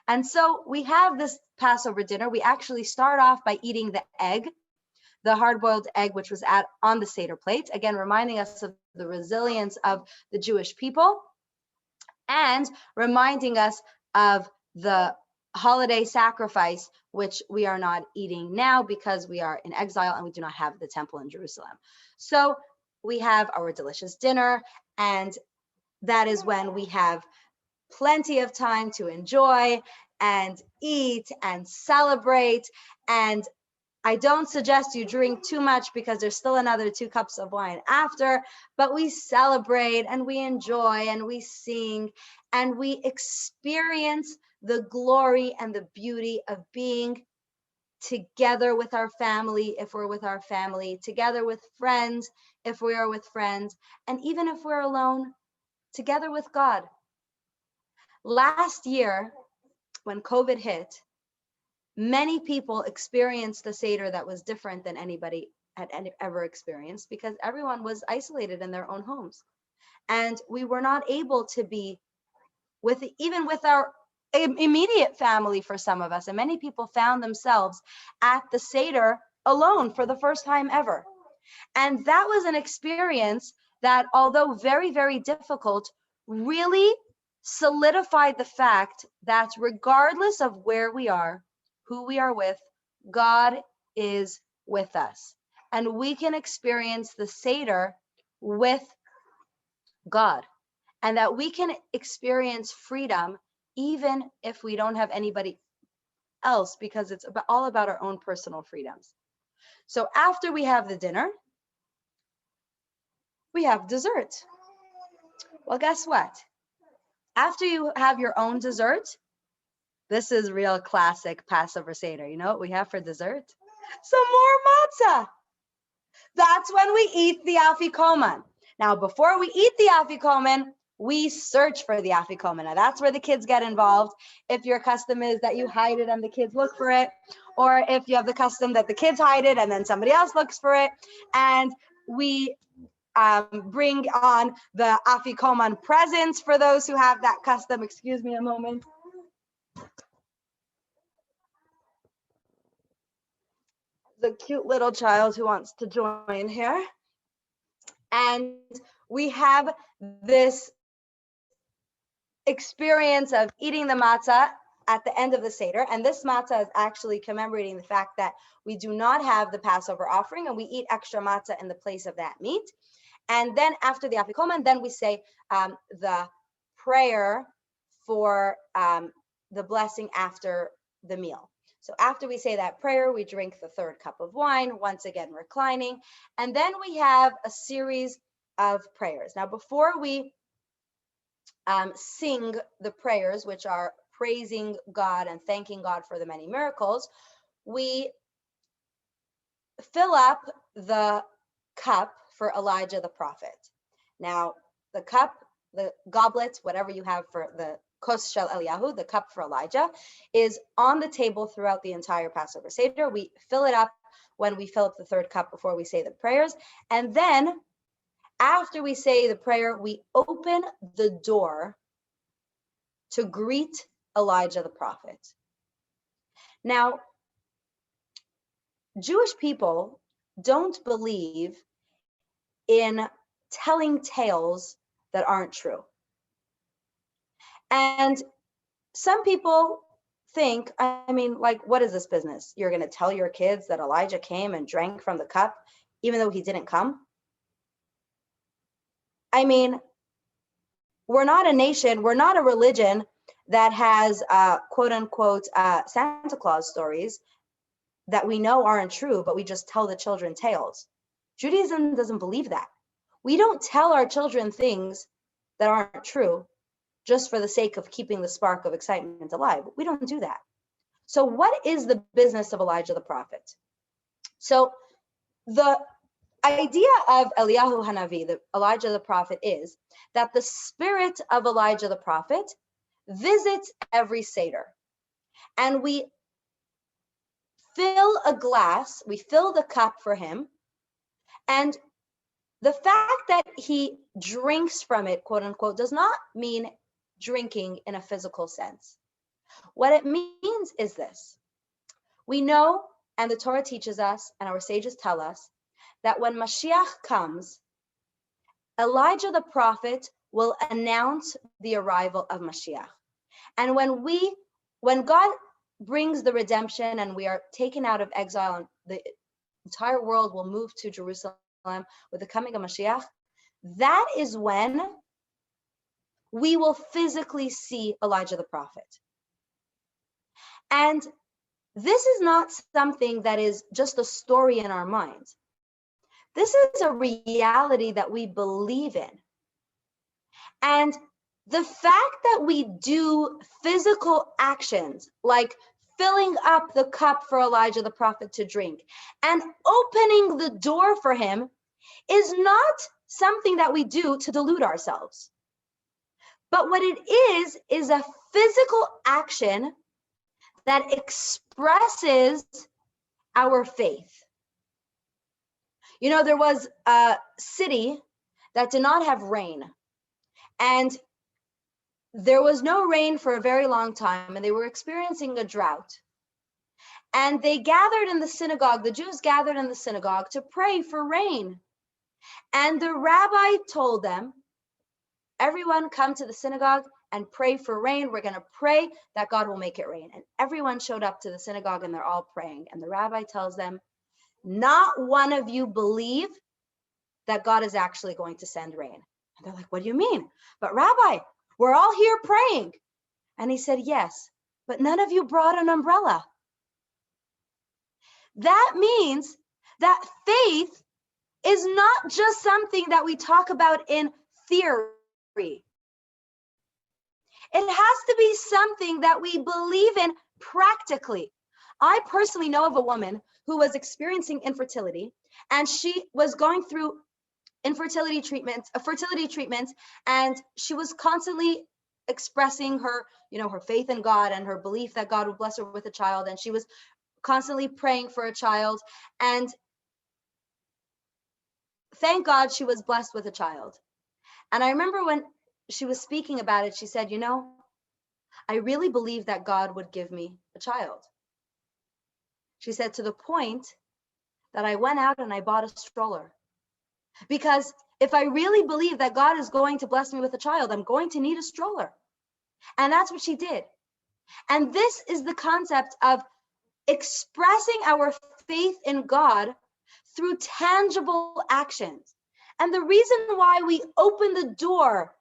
And so we have this Passover dinner. We actually start off by eating the egg, the hard-boiled egg, which was on the Seder plate, again, reminding us of the resilience of the Jewish people and reminding us of the holiday sacrifice, which we are not eating now because we are in exile and we do not have the temple in Jerusalem. So we have our delicious dinner, and that is when we have plenty of time to enjoy and eat and celebrate. And I don't suggest you drink too much because there's still another 2 cups of wine after, but we celebrate and we enjoy and we sing and we experience the glory and the beauty of being together with our family, if we're with our family, together with friends, if we are with friends, and even if we're alone, together with God. Last year, when COVID hit, many people experienced a Seder that was different than anybody had ever experienced because everyone was isolated in their own homes. And we were not able to be even with our immediate family for some of us. And many people found themselves at the Seder alone for the first time ever. And that was an experience that, although very, very difficult, really solidified the fact that regardless of where we are, who we are with, God is with us. And we can experience the Seder with God. And that we can experience freedom even if we don't have anybody else because it's all about our own personal freedoms. So after we have the dinner, we have dessert. Well, guess what? After you have your own dessert, this is real classic Passover Seder. You know what we have for dessert? Some more matzah. That's when we eat the afikoman. Now, before we eat the afikoman, we search for the afikoman. Now, that's where the kids get involved. If your custom is that you hide it and the kids look for it, or if you have the custom that the kids hide it and then somebody else looks for it, and we bring on the afikoman presents for those who have that custom. Excuse me a moment. The cute little child who wants to join here. And we have this experience of eating the matzah at the end of the Seder. And this matzah is actually commemorating the fact that we do not have the Passover offering and we eat extra matzah in the place of that meat. And then after the afikoman, then we say the prayer for the blessing after the meal. So after we say that prayer, we drink the third cup of wine, once again reclining, and then we have a series of prayers. Now, before we sing the prayers, which are praising God and thanking God for the many miracles, we fill up the cup for Elijah the prophet. Now, the cup, the goblet, whatever you have for the kos shel Eliyahu, the cup for Elijah, is on the table throughout the entire Passover Seder. We fill it up when we fill up the third cup before we say the prayers. And then after we say the prayer, we open the door to greet Elijah the prophet. Now, Jewish people don't believe in telling tales that aren't true. And some people think, I mean, like, what is this business? You're going to tell your kids that Elijah came and drank from the cup, even though he didn't come? I mean, we're not a nation, we're not a religion that has quote unquote Santa Claus stories that we know aren't true, but we just tell the children tales. Judaism doesn't believe that. We don't tell our children things that aren't true just for the sake of keeping the spark of excitement alive. We don't do that. So what is the business of Elijah the prophet? So the idea of Eliyahu Hanavi, the Elijah the prophet, is that the spirit of Elijah the prophet visits every Seder. And we fill a glass, we fill the cup for him, and the fact that he drinks from it, quote unquote, does not mean drinking in a physical sense. What it means is this. We know, and the Torah teaches us, and our sages tell us, that when Mashiach comes, Elijah the prophet will announce the arrival of Mashiach. And when God brings the redemption and we are taken out of exile and the entire world will move to Jerusalem with the coming of Mashiach, that is when we will physically see Elijah the prophet. And this is not something that is just a story in our minds. This is a reality that we believe in. And the fact that we do physical actions like filling up the cup for Elijah the prophet to drink and opening the door for him is not something that we do to delude ourselves. But what it is a physical action that expresses our faith. You know, there was a city that did not have rain, and there was no rain for a very long time, and they were experiencing a drought. And they gathered in the synagogue, the Jews gathered in the synagogue to pray for rain. And the rabbi told them, everyone come to the synagogue and pray for rain. We're going to pray that God will make it rain. And everyone showed up to the synagogue and they're all praying. And the rabbi tells them, not one of you believe that God is actually going to send rain. And they're like, what do you mean? But Rabbi, we're all here praying. And he said, yes, but none of you brought an umbrella. That means that faith is not just something that we talk about in theory. It has to be something that we believe in practically. I personally know of a woman who was experiencing infertility, and she was going through fertility treatments, and she was constantly expressing her, her faith in God and her belief that God would bless her with a child, and she was constantly praying for a child, and thank God she was blessed with a child. And I remember when she was speaking about it, she said, I really believe that God would give me a child. She said, to the point that I went out and I bought a stroller. Because if I really believe that God is going to bless me with a child, I'm going to need a stroller. And that's what she did. And this is the concept of expressing our faith in God through tangible actions. And the reason why we open the door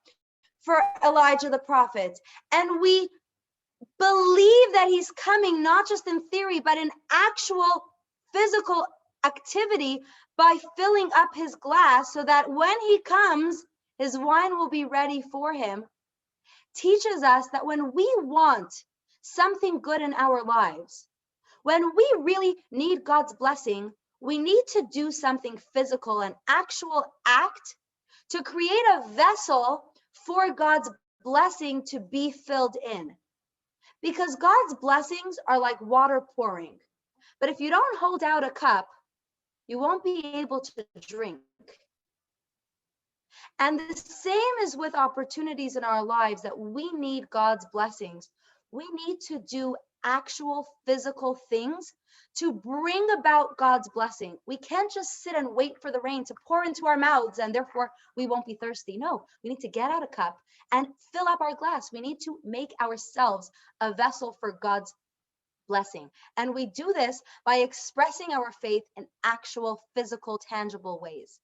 for Elijah the prophet, and we believe that he's coming, not just in theory, but in actual physical activity, by filling up his glass so that when he comes, his wine will be ready for him, teaches us that when we want something good in our lives, when we really need God's blessing, we need to do something physical, an actual act to create a vessel for God's blessing to be filled in. Because God's blessings are like water pouring. But if you don't hold out a cup, you won't be able to drink. And the same is with opportunities in our lives that we need God's blessings. We need to do actual physical things to bring about God's blessing. We can't just sit and wait for the rain to pour into our mouths and therefore we won't be thirsty. No, we need to get out a cup and fill up our glass. We need to make ourselves a vessel for God's blessing. And we do this by expressing our faith in actual physical, tangible ways.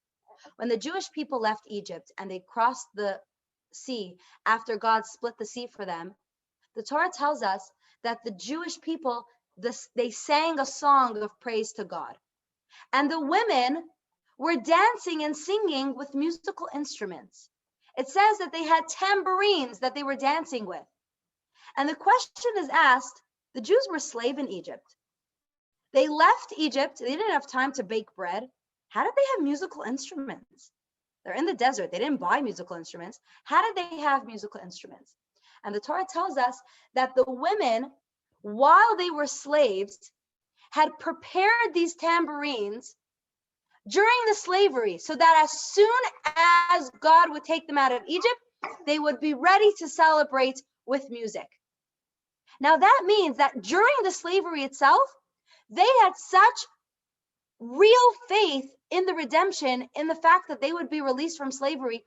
When the Jewish people left Egypt and they crossed the sea after God split the sea for them, the Torah tells us that the Jewish people, they sang a song of praise to God. And the women were dancing and singing with musical instruments. It says that they had tambourines that they were dancing with. And the question is asked, the Jews were slaves in Egypt. They left Egypt. They didn't have time to bake bread. How did they have musical instruments? They're in the desert. They didn't buy musical instruments. How did they have musical instruments? And the Torah tells us that the women, while they were slaves, had prepared these tambourines during the slavery so that as soon as God would take them out of Egypt, they would be ready to celebrate with music. Now that means that during the slavery itself, they had such real faith in the redemption, in the fact that they would be released from slavery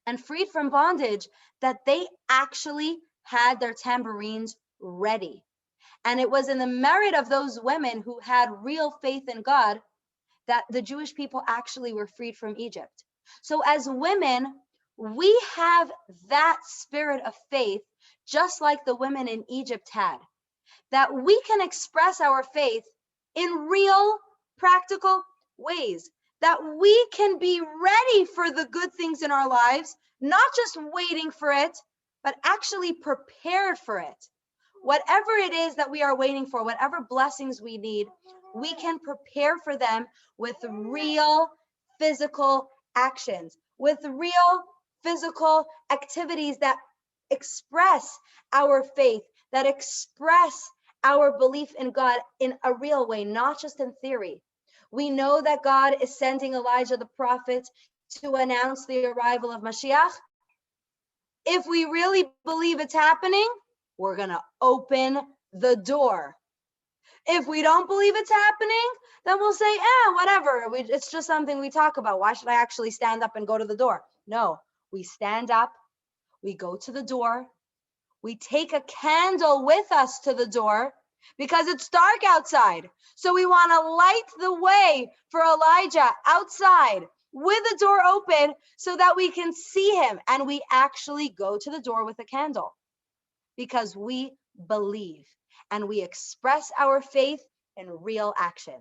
and freed from bondage, that they actually had their tambourines ready. And it was in the merit of those women who had real faith in God that the Jewish people actually were freed from Egypt. So as women, we have that spirit of faith, just like the women in Egypt had, that we can express our faith in real, practical ways, that we can be ready for the good things in our lives, not just waiting for it, but actually prepared for it. Whatever it is that we are waiting for, whatever blessings we need, we can prepare for them with real physical actions, with real physical activities that express our faith, that express our belief in God in a real way, not just in theory. We know that God is sending Elijah the prophet to announce the arrival of Mashiach. If we really believe it's happening, we're going to open the door. If we don't believe it's happening, then we'll say, whatever. It's just something we talk about. Why should I actually stand up and go to the door? No, we stand up, we go to the door, we take a candle with us to the door because it's dark outside. So we want to light the way for Elijah outside with the door open so that we can see him. And we actually go to the door with a candle because we believe and we express our faith in real action.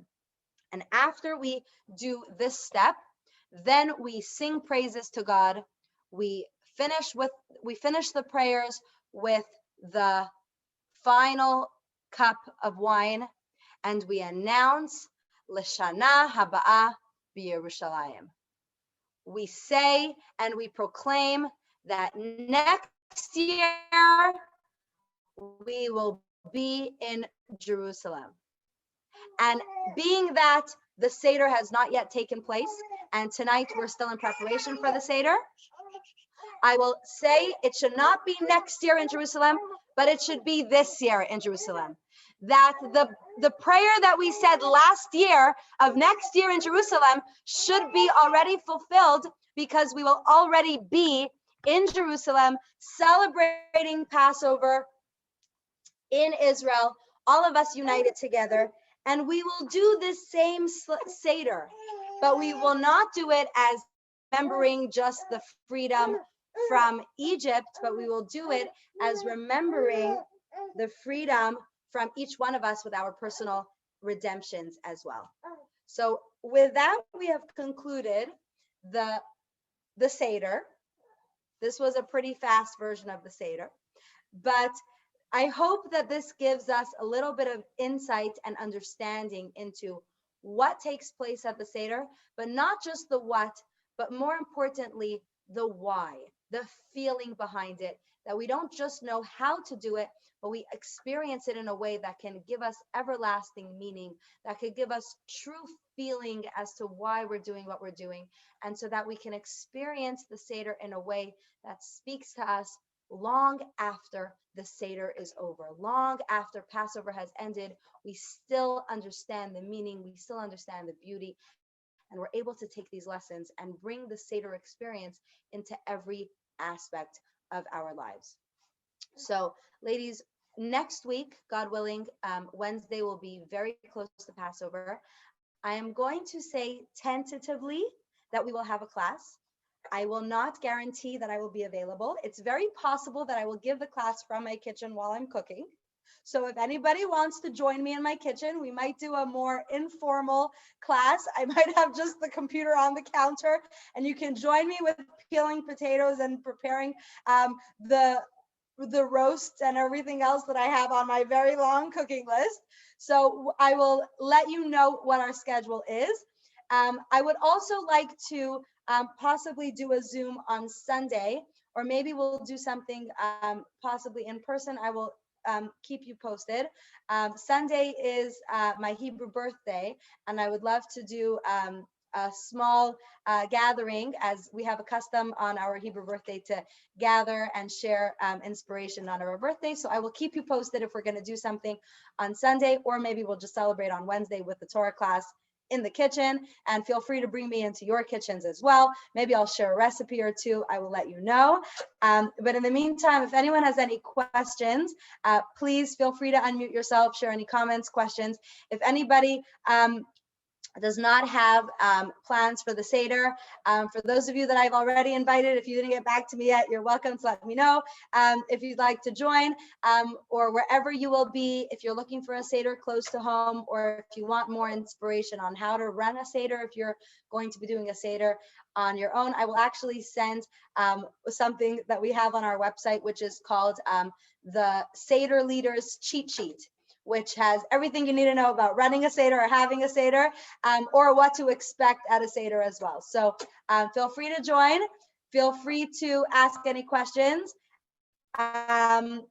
And after we do this step, then we sing praises to God. We finish the prayers with the final cup of wine, and we announce L'Shana Haba'ah B'Yerushalayim. We say and we proclaim that next year we will be in Jerusalem. And being that the Seder has not yet taken place, and tonight we're still in preparation for the Seder, I will say it should not be next year in Jerusalem, but it should be this year in Jerusalem. That the prayer that we said last year of next year in Jerusalem should be already fulfilled, because we will already be in Jerusalem celebrating Passover in Israel, all of us united together, and we will do this same Seder, but we will not do it as remembering just the freedom from Egypt, but we will do it as remembering the freedom from each one of us with our personal redemptions as well. So with that, we have concluded the Seder. This was a pretty fast version of the Seder, but I hope that this gives us a little bit of insight and understanding into what takes place at the Seder, but not just the what, but more importantly, the why, the feeling behind it, that we don't just know how to do it, but we experience it in a way that can give us everlasting meaning, that could give us true feeling as to why we're doing what we're doing, and so that we can experience the Seder in a way that speaks to us long after the Seder is over, long after Passover has ended. We still understand the meaning, we still understand the beauty, and we're able to take these lessons and bring the Seder experience into every aspect of our lives. So, ladies, next week, God willing, Wednesday will be very close to Passover. I am going to say tentatively that we will have a class. I will not guarantee that I will be available. It's very possible that I will give the class from my kitchen while I'm cooking. So if anybody wants to join me in my kitchen, we might do a more informal class. I might have just the computer on the counter, and you can join me with peeling potatoes and preparing the roasts and everything else that I have on my very long cooking list. So I will let you know what our schedule is. I would also like to possibly do a Zoom on Sunday, or maybe we'll do something possibly in person. I will keep you posted. Sunday is my Hebrew birthday, and I would love to do a small gathering, as we have a custom on our Hebrew birthday to gather and share inspiration on our birthday. So I will keep you posted if we're going to do something on Sunday, or maybe we'll just celebrate on Wednesday with the Torah class in the kitchen. And feel free to bring me into your kitchens as well. Maybe I'll share a recipe or two. I will let you know. But in the meantime, if anyone has any questions, please feel free to unmute yourself, share any comments, questions. If anybody does not have plans for the Seder, for those of you that I've already invited, if you didn't get back to me yet, you're welcome to let me know. If you'd like to join, or wherever you will be, if you're looking for a Seder close to home, or if you want more inspiration on how to run a Seder, if you're going to be doing a Seder on your own, I will actually send something that we have on our website, which is called the Seder Leaders Cheat Sheet, which has everything you need to know about running a Seder or having a Seder, or what to expect at a Seder as well. So feel free to join. Feel free to ask any questions. And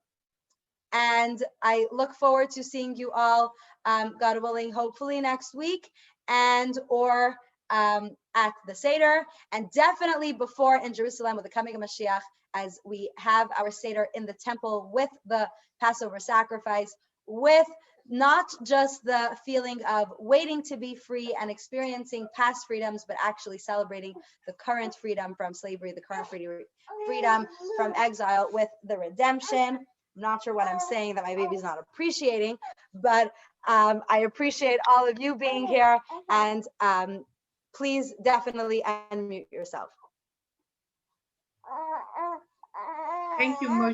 I look forward to seeing you all, God willing, hopefully next week, and or at the Seder, and definitely before in Jerusalem with the coming of Mashiach, as we have our Seder in the temple with the Passover sacrifice, with not just the feeling of waiting to be free and experiencing past freedoms, but actually celebrating the current freedom from slavery, the current freedom from exile with the redemption. I'm not sure what I'm saying that my baby's not appreciating, but I appreciate all of you being here, and please definitely unmute yourself. Thank you,